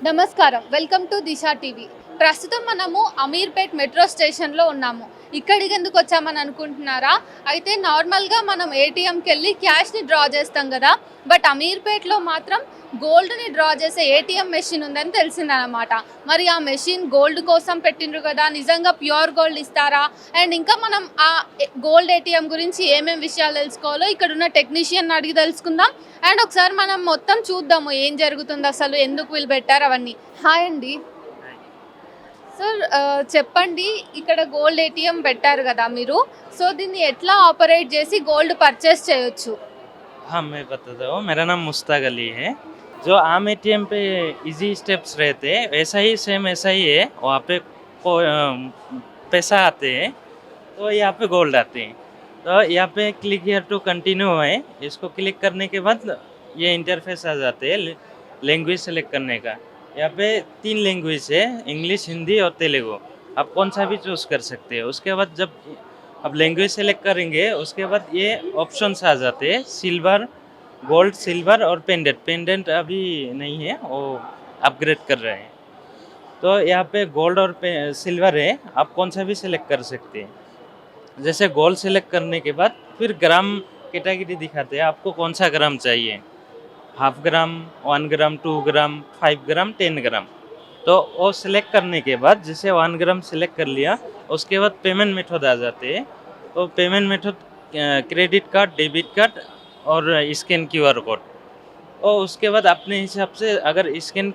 నమస్కారం, welcome to Disha TV. ప్రస్తుతం మనము అమీర్పేట్ మెట్రో స్టేషన్లో ఉన్నాము. ఇక్కడికి ఎందుకు వచ్చామని అనుకుంటున్నారా? అయితే నార్మల్గా మనం ఏటీఎంకి వెళ్ళి క్యాష్ని డ్రా చేస్తాం కదా, బట్ అమీర్పేట్లో మాత్రం గోల్డ్ని డ్రా చేసే ఏటీఎం మెషిన్ ఉందని తెలిసిందనమాట. మరి ఆ మెషిన్ గోల్డ్ కోసం పెట్టిండ్రు కదా, నిజంగా ప్యూర్ గోల్డ్ ఇస్తారా? అండ్ ఇంకా మనం ఆ గోల్డ్ ఏటీఎం గురించి ఏమేమి విషయాలు తెలుసుకోవాలో ఇక్కడ ఉన్న టెక్నీషియన్ అడిగి తెలుసుకుందాం. అండ్ ఒకసారి మనం మొత్తం చూద్దాము ఏం జరుగుతుంది, అసలు ఎందుకు వీళ్ళు పెట్టారు అవన్నీ. హాయ్ అండి సార్, చెప్పండి, ఇక్కడ గోల్డ్ ఏటీఎం పెట్టారు కదా మీరు, సో దీన్ని ఎట్లా ఆపరేట్ చేసి గోల్డ్ పర్చేస్ చేయొచ్చు? हाँ, मैं बताता हूँ। मेरा नाम मुश्ताक अली है। जो आम एटीएम पे इजी स्टेप्स रहते हैं वैसा ही सेम ऐसा ही है। वहाँ पे पैसा आते हैं तो यहाँ पे गोल्ड आते हैं। तो यहाँ पे क्लिक हियर टू कंटिन्यू है, इसको क्लिक करने के बाद ये इंटरफेस आ जाते हैं लैंग्वेज सेलेक्ट करने का। यहाँ पे 3 लैंग्वेज है, इंग्लिश, हिंदी और तेलुगु। आप कौन सा भी चूज़ कर सकते हैं। उसके बाद जब अब लैंग्वेज सेलेक्ट करेंगे उसके बाद ये ऑप्शंस आ जाते हैं, सिल्वर, गोल्ड, सिल्वर और पेंडेंट अभी नहीं है, वो अपग्रेड कर रहे हैं। तो यहाँ पे गोल्ड और सिल्वर है, आप कौन सा भी सिलेक्ट कर सकते हैं। जैसे गोल्ड सेलेक्ट करने के बाद फिर ग्राम कैटेगरी दिखाते हैं, आपको कौन सा ग्राम चाहिए, 1/2 ग्राम, 1 ग्राम, 2 ग्राम, 5 ग्राम, 10 ग्राम। तो वो सिलेक्ट करने के बाद जैसे 1 ग्राम सिलेक्ट कर लिया, उसके बाद पेमेंट मेथड आ जाते हैं। तो payment method credit card, debit card और स्कैन क्यूआर कोड। और उसके बाद अपने हिसाब से अगर स्कैन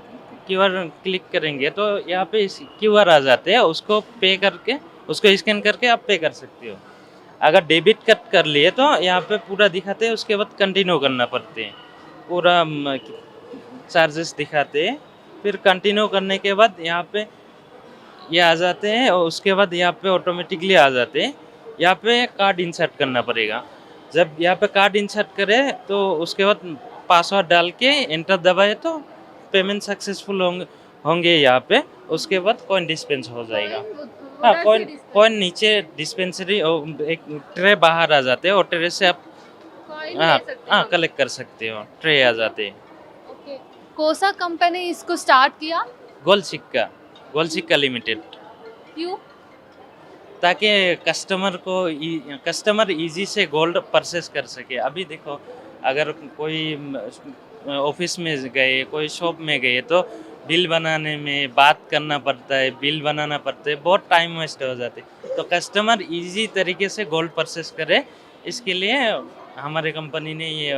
क्यूआर क्लिक करेंगे तो यहाँ पे क्यूआर आ जाते हैं, उसको पे करके उसको स्कैन करके आप पे कर सकते हो। अगर डेबिट कार्ड कर लिए तो यहाँ पे पूरा दिखाते हैं, उसके बाद कंटिन्यू करना पड़ते हैं, पूरा चार्जेस दिखाते हैं। फिर कंटिन्यू करने के बाद यहाँ पे ये आ जाते हैं और उसके बाद यहाँ पे ऑटोमेटिकली आ जाते हैं। यहाँ पे कार्ड इंसर्ट करना पड़ेगा। जब यहाँ पे कार्ड इंसर्ट करें तो उसके बाद पासवर्ड डाल के एंटर दबाए तो पेमेंट सक्सेसफुल होंगे यहाँ पे। उसके बाद कॉइन डिस्पेंस हो जाएगा। हाँ, कॉइन नीचे डिस्पेंसरी एक ट्रे बाहर आ जाते हैं और ट्रे से आप हाँ कलेक्ट कर सकते हो, ट्रे आ जाते हैं। कोसा कंपनी इसको स्टार्ट किया? गोल्ड सिक्का लिमिटेड। क्यों? ताकि कस्टमर इजी से गोल्ड परचेस कर सके। अभी देखो, अगर कोई ऑफिस में गए, कोई शॉप में गए तो बिल बनाने में बात करना पड़ता है, बिल बनाना पड़ता है, बहुत टाइम वेस्ट हो जाते। तो कस्टमर इजी तरीके से गोल्ड परचेस करे, इसके लिए हमारे कंपनी ने ये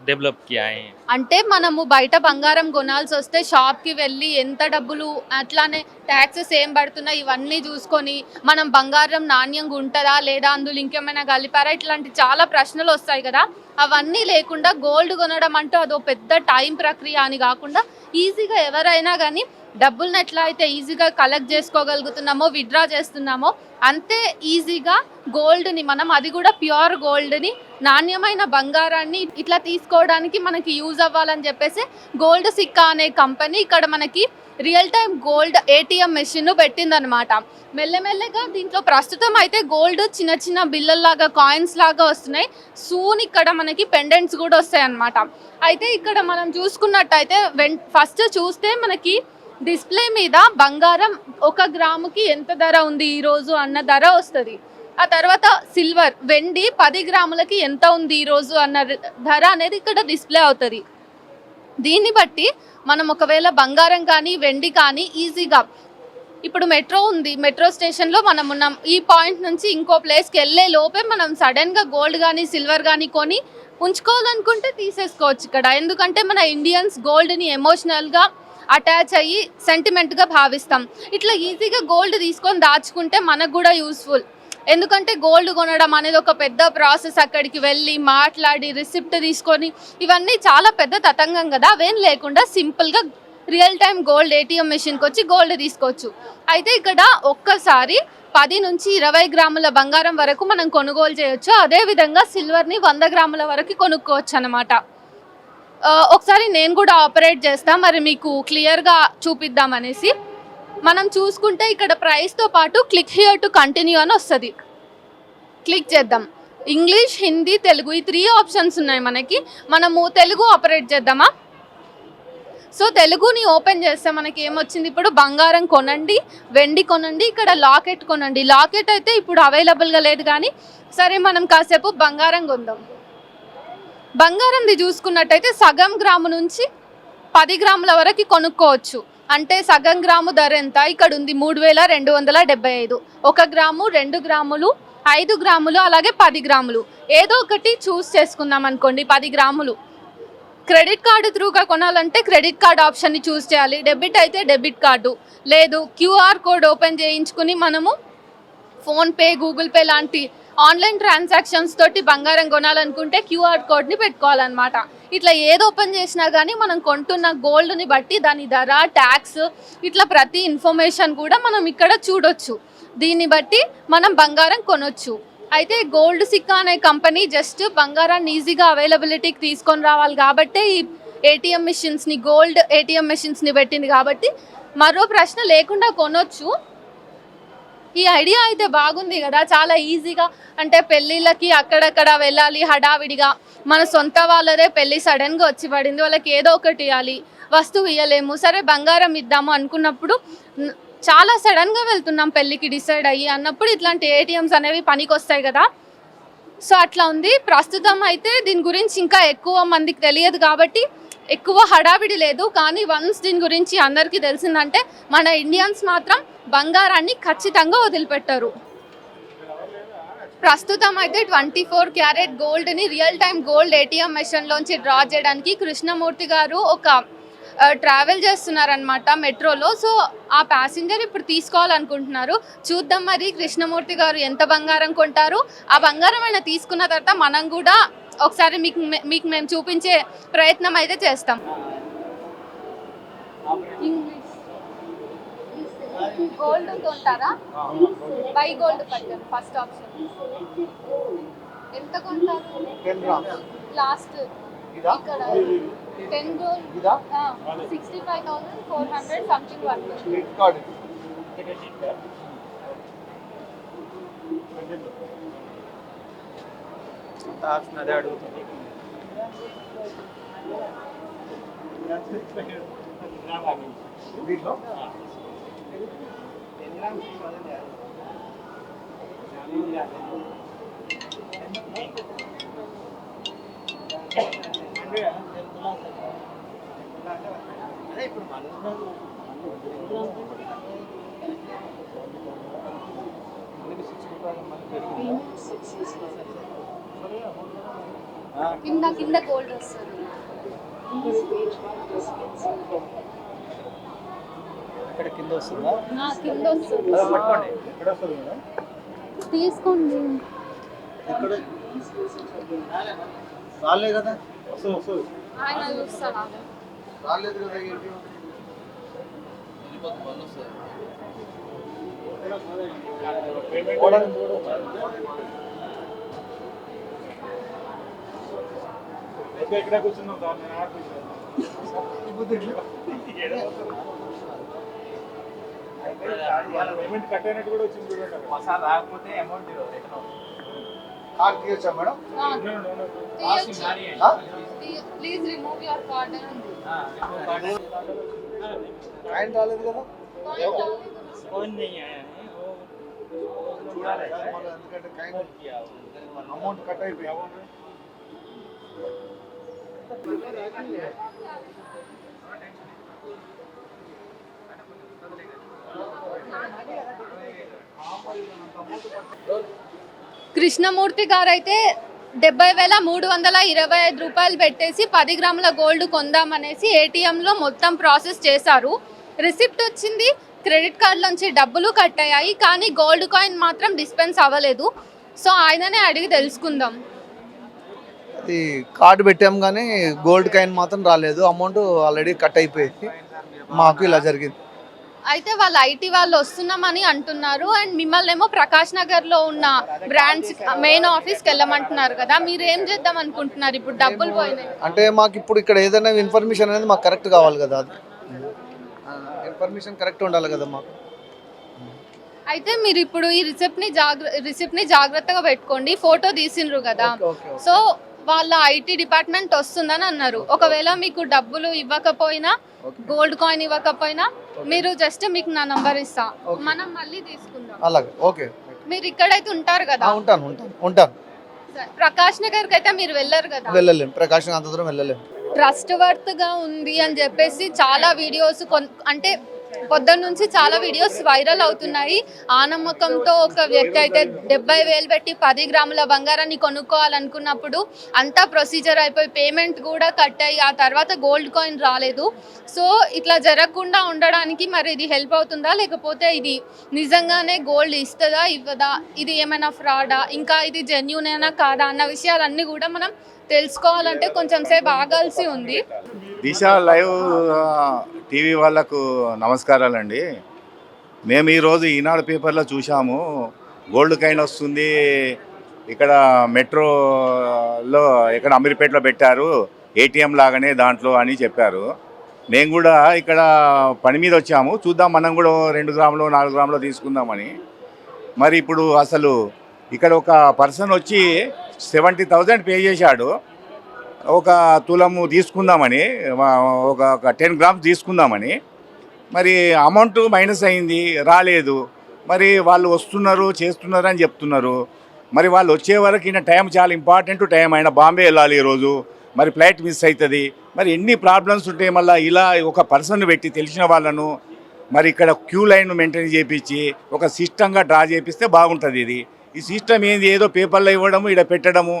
డెవలప్ किया है। అంటే మనము బయట బంగారం కొనాల్సి వస్తే షాప్కి వెళ్ళి ఎంత డబ్బులు, అట్లానే ట్యాక్సెస్ ఏం పడుతున్నాయి ఇవన్నీ చూసుకొని మనం బంగారం నాణ్యంగా ఉంటుందా లేదా, అందులో ఇంకేమైనా కలిపారా, ఇట్లాంటి చాలా ప్రశ్నలు వస్తాయి కదా. అవన్నీ లేకుండా గోల్డ్ కొనడం అంటూ అదో పెద్ద టైం ప్రక్రియ అని కాకుండా ఈజీగా ఎవరైనా కానీ డబ్బులను ఎట్లా అయితే ఈజీగా కలెక్ట్ చేసుకోగలుగుతున్నామో, విత్డ్రా చేస్తున్నామో, అంతే ఈజీగా గోల్డ్ని మనం, అది కూడా ప్యూర్ గోల్డ్ని, నాణ్యమైన బంగారాన్ని ఇట్లా తీసుకోవడానికి మనకి యూజ్ అవ్వాలని చెప్పేసి గోల్డ్ సిక్కా అనే కంపెనీ ఇక్కడ మనకి real time gold ATM machine పెట్టిందనమాట. మెల్లమెల్లగా దీంట్లో ప్రస్తుతం అయితే గోల్డ్ చిన్న చిన్న బిల్లల్లాగా, కాయిన్స్ లాగా వస్తున్నాయి. సూన్ ఇక్కడ మనకి పెండెంట్స్ కూడా వస్తాయి అన్నమాట. అయితే ఇక్కడ మనం చూసుకున్నట్టయితే ఫస్ట్ చూస్తే మనకి డిస్ప్లే మీద బంగారం 1 గ్రాముకి ఎంత ధర ఉంది ఈరోజు అన్న ధర వస్తుంది. ఆ తర్వాత సిల్వర్, వెండి 10 గ్రాములకి ఎంత ఉంది ఈరోజు అన్న ధర అనేది ఇక్కడ డిస్ప్లే అవుతుంది. దీన్ని బట్టి మనం ఒకవేళ బంగారం కానీ వెండి కానీ ఈజీగా, ఇప్పుడు మెట్రో ఉంది, మెట్రో స్టేషన్లో మనం ఉన్నాం, ఈ పాయింట్ నుంచి ఇంకో ప్లేస్కి వెళ్ళే లోపే మనం సడన్గా గోల్డ్ కానీ సిల్వర్ కానీ కొని ఉంచుకోవాలనుకుంటే తీసేసుకోవచ్చు ఇక్కడ. ఎందుకంటే మన ఇండియన్స్ గోల్డ్ని ఎమోషనల్గా అటాచ్ అయ్యి సెంటిమెంట్గా భావిస్తాం. ఇట్లా ఈజీగా గోల్డ్ తీసుకొని దాచుకుంటే మనకు కూడా యూస్ఫుల్. ఎందుకంటే గోల్డ్ కొనడం అనేది ఒక పెద్ద ప్రాసెస్, అక్కడికి వెళ్ళి మాట్లాడి రిసిప్ట్ తీసుకొని ఇవన్నీ చాలా పెద్ద తతంగం కదా. అవేం లేకుండా సింపుల్గా రియల్ టైం గోల్డ్ ఏటీఎం మెషిన్కి వచ్చి గోల్డ్ తీసుకోవచ్చు. అయితే ఇక్కడ ఒక్కసారి 10 నుంచి 20 గ్రాముల బంగారం వరకు మనం కొనుగోలు చేయొచ్చు. అదేవిధంగా సిల్వర్ని 100 గ్రాముల వరకు కొనుక్కోవచ్చు అన్నమాట. ఒకసారి నేను కూడా ఆపరేట్ చేస్తా, మరి మీకు క్లియర్గా చూపిద్దామనేసి. మనం చూసుకుంటే ఇక్కడ ప్రైస్తో పాటు క్లిక్ హియర్ టు కంటిన్యూ అని వస్తుంది. క్లిక్ చేద్దాం. ఇంగ్లీష్, హిందీ, తెలుగు, ఈ 3 ఆప్షన్స్ ఉన్నాయి మనకి. మనము తెలుగు ఆపరేట్ చేద్దామా? సో తెలుగుని ఓపెన్ చేస్తే మనకి ఏమొచ్చింది, ఇప్పుడు బంగారం కొనండి, వెండి కొనండి, ఇక్కడ లాకెట్ కొనండి. లాకెట్ అయితే ఇప్పుడు అవైలబుల్గా లేదు, కానీ సరే మనం కాసేపు బంగారం కొందాం. బంగారంది చూసుకున్నట్టయితే సగం గ్రాము నుంచి 10 గ్రాముల వరకు కొనుక్కోవచ్చు. అంటే సగం గ్రాము ధర ఎంత ఇక్కడ ఉంది, 3275. 1 గ్రాము, 2 గ్రాములు, 5 గ్రాములు, అలాగే 10 గ్రాములు. ఏదో ఒకటి చూస్ చేసుకుందాం అనుకోండి. 10 గ్రాములు క్రెడిట్ కార్డు త్రూగా కొనాలంటే క్రెడిట్ కార్డ్ ఆప్షన్ని చూస్ చేయాలి. డెబిట్ అయితే డెబిట్ కార్డు, లేదు క్యూఆర్ కోడ్ ఓపెన్ చేయించుకుని మనము ఫోన్పే, గూగుల్ పే లాంటి ఆన్లైన్ ట్రాన్సాక్షన్స్ తోటి బంగారం కొనాలనుకుంటే క్యూఆర్ కోడ్ని పెట్టుకోవాలన్నమాట. ఇట్లా ఏది ఓపెన్ చేసినా కానీ మనం కొంటున్న గోల్డ్ని బట్టి దాని ధర, ట్యాక్స్, ఇట్లా ప్రతి ఇన్ఫర్మేషన్ కూడా మనం ఇక్కడ చూడొచ్చు. దీన్ని బట్టి మనం బంగారం కొనొచ్చు. అయితే గోల్డ్ సిక్కా అనే కంపెనీ జస్ట్ బంగారాన్ని ఈజీగా అవైలబిలిటీకి తీసుకొని రావాలి కాబట్టి ఈ ఏటీఎం మెషిన్స్ని, గోల్డ్ ఏటీఎం మెషిన్స్ని పెట్టింది. కాబట్టి మరో ప్రశ్న లేకుండా కొనొచ్చు. ఈ ఐడియా అయితే బాగుంది కదా, చాలా ఈజీగా. అంటే పెళ్ళిళ్ళకి అక్కడక్కడ వెళ్ళాలి హడావిడిగా, మన సొంత వాళ్ళదే పెళ్ళి సడన్గా వచ్చి పడింది, వాళ్ళకి ఏదో ఒకటి ఇవ్వాలి, వస్తువు ఇవ్వలేము, సరే బంగారం ఇద్దాము అనుకున్నప్పుడు చాలా సడన్గా వెళ్తున్నాం పెళ్ళికి డిసైడ్ అయ్యి అన్నప్పుడు ఇట్లాంటి ఏటీఎంస్ అనేవి పనికి వస్తాయి కదా. సో అట్లా ఉంది. ప్రస్తుతం అయితే దీని గురించి ఇంకా ఎక్కువ మందికి తెలియదు కాబట్టి ఎక్కువ హడావిడి లేదు. కానీ వన్స్ దీని గురించి అందరికీ తెలిసిందంటే మన ఇండియన్స్ మాత్రం బంగారాన్ని ఖచ్చితంగా వదిలిపెట్టరు. ప్రస్తుతం అయితే 24 క్యారెట్ గోల్డ్ని రియల్ టైం గోల్డ్ ఏటీఎం మెషిన్లోంచి డ్రా చేయడానికి కృష్ణమూర్తి గారు ఒక ట్రావెల్ చేస్తున్నారనమాట మెట్రోలో. సో ఆ ప్యాసింజర్ ఇప్పుడు తీసుకోవాలనుకుంటున్నారు. చూద్దాం మరి కృష్ణమూర్తి గారు ఎంత బంగారం కొంటారు. ఆ బంగారం ఆయన తీసుకున్న తర్వాత మనం కూడా ఒకసారి మీకు మేము చూపించే ప్రయత్నం అయితే చేస్తాం. గోల్డ్ కొంటారా? బై గోల్డ్ పట్టారు ఫస్ట్ ఆప్షన్. ఎంత కొంటారు? లాస్ట్ ఇక్కడ 10 గోల్డ్ 65,400 సంథింగ్ వర్త్. అదే అడుగుతుంది. కింద గోల్డ్ వస్తుంది. ఇక్కడ కింద వస్తుందా? కింద వస్తుంది. పట్టుకోండి. ఎక్కడ వస్తుంది మేడం? తీసుకోండి. ఎక్కడ రాలే కదా? వస్తుంది. ఆయన చూస్తారా? రాలేదు కదా. ఎక్కడ కూర్చున్నాం సార్, నేను పేమెంట్ కట్ అయినట్టు కూడా వచ్చింది చూడండి. మసాలా రాకపోతే అమౌంట్ కార్డ్ తీయచ్చా madam? Please remove your card. Coin రాలేదు కదా? చూడాలి ఎందుకంటే కాయిన్ అమౌంట్ కట్ అయిపోయి. కృష్ణమూర్తి గారు అయితే 70,325 రూపాయలు పెట్టేసి 10 గ్రాముల గోల్డ్ కొందామనేసి ఏటీఎంలో మొత్తం ప్రాసెస్ చేశారు. రిసిప్ట్ వచ్చింది, క్రెడిట్ కార్డులోంచి డబ్బులు కట్ అయ్యాయి, కానీ గోల్డ్ కాయిన్ మాత్రం డిస్పెన్స్ అవ్వలేదు. సో ఆయననే అడిగి తెలుసుకుందాం. అది కార్డు పెట్టాం కానీ గోల్డ్ కాయిన్ మాత్రం రాలేదు. అమౌంట్ ఆల్రెడీ కట్ అయిపోయింది. మాకు ఇలా జరిగింది. అయితే వాళ్ళు ఐటీ వాళ్ళు వస్తున్నామని అంటున్నారు. అండ్ మిమ్మల్ని ఏమో ప్రకాష్ నగర్లో ఉన్న బ్రాంచ్ మెయిన్ ఆఫీస్కి వెళ్ళమంటున్నారు కదా, మీరు ఏం చేద్దాం అనుకుంటున్నారు? ఇప్పుడు డబ్బులు పోయినాయి అంటే మాకు ఇప్పుడు ఇక్కడ ఏదైనా ఇన్ఫర్మేషన్ అనేది మాకు కరెక్ట్ కావాలి కదా. అది ఇన్ఫర్మేషన్ కరెక్ట్ ఉండాలి కదా మాకు. అయితే మీరు ఇప్పుడు ఈ రిసిప్ట్ని జాగ్రత్తగా పెట్టుకోండి. ఫోటో తీసిండ్రు కదా, సో వాళ్ళ ఐటీ డిపార్ట్మెంట్ వస్తుందని అన్నారు. ఒకవేళ మీకు డబ్బులు ఇవ్వకపోయినా, గోల్డ్ కాయిన్ ఇవ్వకపోయినా మీరు జస్ట్ మీకు నా నంబర్ ఇస్తా, మనం మళ్ళీ తీసుకుందాం. అలాగే, ఓకే. మీరు ఇక్కడైతే ఉంటారు కదా? ఉంటాను. ప్రకాష్ నగర్కి అయితే మీరు వెళ్ళరు కదా? వెళ్ళలేము, ప్రకాశం అంత దూరం వెళ్ళలేము. ట్రస్ట్ వర్త్ గా ఉంది అని చెప్పేసి చాలా వీడియోస్ అంటే పొద్దున్న నుంచి చాలా వీడియోస్ వైరల్ అవుతున్నాయి. ఆ నమ్మకంతో ఒక వ్యక్తి అయితే 70,000 పెట్టి 10 గ్రాముల బంగారాన్ని కొనుక్కోవాలనుకున్నప్పుడు అంతా ప్రొసీజర్ అయిపోయి పేమెంట్ కూడా కట్ అయ్యి ఆ తర్వాత గోల్డ్ కాయిన్ రాలేదు. సో ఇట్లా జరగకుండా ఉండడానికి మరి ఇది హెల్ప్ అవుతుందా, లేకపోతే ఇది నిజంగానే గోల్డ్ ఇస్తుందా ఇవ్వదా, ఇది ఏమైనా ఫ్రాడా, ఇంకా ఇది జెన్యూన్ అయినా కాదా అన్న విషయాలన్నీ కూడా మనం తెలుసుకోవాలంటే కొంచెం సేపు ఆగాల్సి ఉంది. దిశ లైవ్ టీవీ వాళ్ళకు నమస్కారాలండి. మేము ఈరోజు ఈనాడు పేపర్లో చూసాము, గోల్డ్ కాయిన్ వస్తుంది ఇక్కడ మెట్రోలో, ఇక్కడ అమీర్పేటలో పెట్టారు, ఏటీఎం లాగానే దాంట్లో అని చెప్పారు. మేము కూడా ఇక్కడ పని మీద వచ్చాము, చూద్దాం మనం కూడా 2 గ్రాములు 4 గ్రాములు తీసుకుందామని. మరి ఇప్పుడు అసలు ఇక్కడ ఒక పర్సన్ వచ్చి 70,000 పే చేశాడు ఒక తులము తీసుకుందామని, ఒక 10 గ్రామ్స్ తీసుకుందామని. మరి అమౌంట్ మైనస్ అయింది, రాలేదు. మరి వాళ్ళు వస్తున్నారు చేస్తున్నారు అని చెప్తున్నారు. మరి వాళ్ళు వచ్చే వరకు ఈయన టైం చాలా ఇంపార్టెంట్ టైం, ఆయన బాంబే వెళ్ళాలి ఈరోజు, మరి ఫ్లైట్ మిస్ అవుతుంది. మరి ఎన్ని ప్రాబ్లమ్స్ ఉంటాయి. మళ్ళీ ఇలా ఒక పర్సన్ పెట్టి తెలిసిన వాళ్ళను మరి ఇక్కడ క్యూ లైన్ మెయింటైన్ చేయించి ఒక సిస్టంగా డ్రా చేపిస్తే బాగుంటుంది. ఈ సిస్టమ్ ఏంది, ఏదో పేపర్లో ఇవ్వడము, ఇక్కడ పెట్టడము,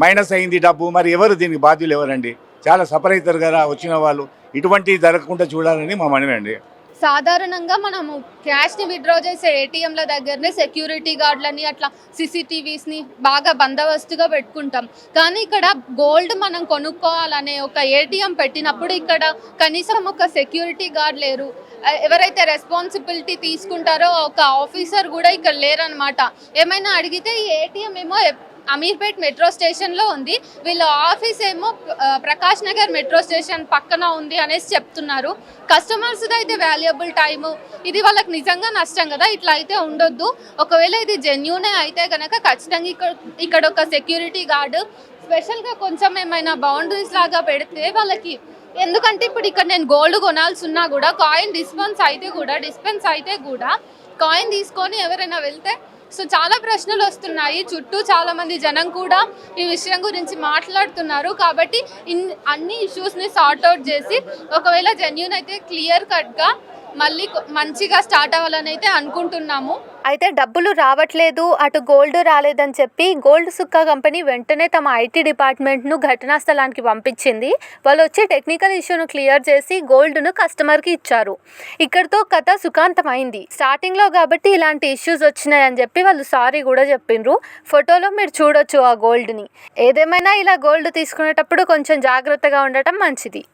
మైనస్ అయింది డబ్బు. మరి ఎవరు దీనికి బాధ్యులు ఎవరండి? చాలా సఫర్ అవుతారు కదా వచ్చిన వాళ్ళు. ఇటువంటి జరగకుండా చూడాలని మా మనవి అండి. సాధారణంగా మనము క్యాష్ని విత్డ్రా చేసే ఏటీఎంల దగ్గరనే సెక్యూరిటీ గార్డులని అట్లా CCTVsని బాగా బందోబస్తుగా పెట్టుకుంటాం. కానీ ఇక్కడ గోల్డ్ మనం కొనుక్కోవాలనే ఒక ఏటీఎం పెట్టినప్పుడు ఇక్కడ కనీసం ఒక సెక్యూరిటీ గార్డ్ లేరు. ఎవరైతే రెస్పాన్సిబిలిటీ తీసుకుంటారో ఒక ఆఫీసర్ కూడా ఇక్కడ లేరనమాట. ఏమైనా అడిగితే ఈ ఏటీఎం ఏమో అమీర్పేట్ మెట్రో స్టేషన్లో ఉంది, వీళ్ళ ఆఫీస్ ఏమో ప్రకాష్ నగర్ మెట్రో స్టేషన్ పక్కన ఉంది అనేసి చెప్తున్నారు. కస్టమర్స్ది అయితే వాల్యుబుల్ టైము, ఇది వాళ్ళకి నిజంగా నష్టం కదా. ఇట్లా అయితే ఉండొద్దు. ఒకవేళ ఇది జెన్యూనే అయితే కనుక ఖచ్చితంగా ఇక్కడ ఒక సెక్యూరిటీ గార్డు స్పెషల్గా కొంచెం ఏమైనా బౌండరీస్ లాగా పెడితే వాళ్ళకి, ఎందుకంటే ఇప్పుడు ఇక్కడ నేను గోల్డ్ కొనాల్సి ఉన్నా కూడా కాయిన్ డిస్పెన్స్ అయితే కూడా కాయిన్ తీసుకొని ఎవరైనా వెళ్తే సో చాలా ప్రశ్నలు వస్తున్నాయి. చుట్టూ చాలా మంది జనం కూడా ఈ విషయం గురించి మాట్లాడుతున్నారు. కాబట్టి అన్ని ఇష్యూస్ని సార్ట్అవుట్ చేసి ఒకవేళ జెన్యూన్ అయితే క్లియర్ కట్గా మళ్ళీ మంచిగా స్టార్ట్ అవ్వాలని అయితే అనుకుంటున్నాము. అయితే డబ్బులు రావట్లేదు, అటు గోల్డ్ రాలేదని చెప్పి గోల్డ్ సుక్కా కంపెనీ వెంటనే తమ ఐటీ డిపార్ట్మెంట్ను ఘటనా స్థలానికి పంపించింది. వాళ్ళు వచ్చి టెక్నికల్ ఇష్యూను క్లియర్ చేసి గోల్డ్ను కస్టమర్కి ఇచ్చారు. ఇక్కడితో కథ సుఖాంతమైంది. స్టార్టింగ్లో కాబట్టి ఇలాంటి ఇష్యూస్ వచ్చినాయని చెప్పి వాళ్ళు సారీ కూడా చెప్పిండ్రు. ఫోటోలో మీరు చూడొచ్చు ఆ గోల్డ్ని. ఏదేమైనా ఇలా గోల్డ్ తీసుకునేటప్పుడు కొంచెం జాగ్రత్తగా ఉండటం మంచిది.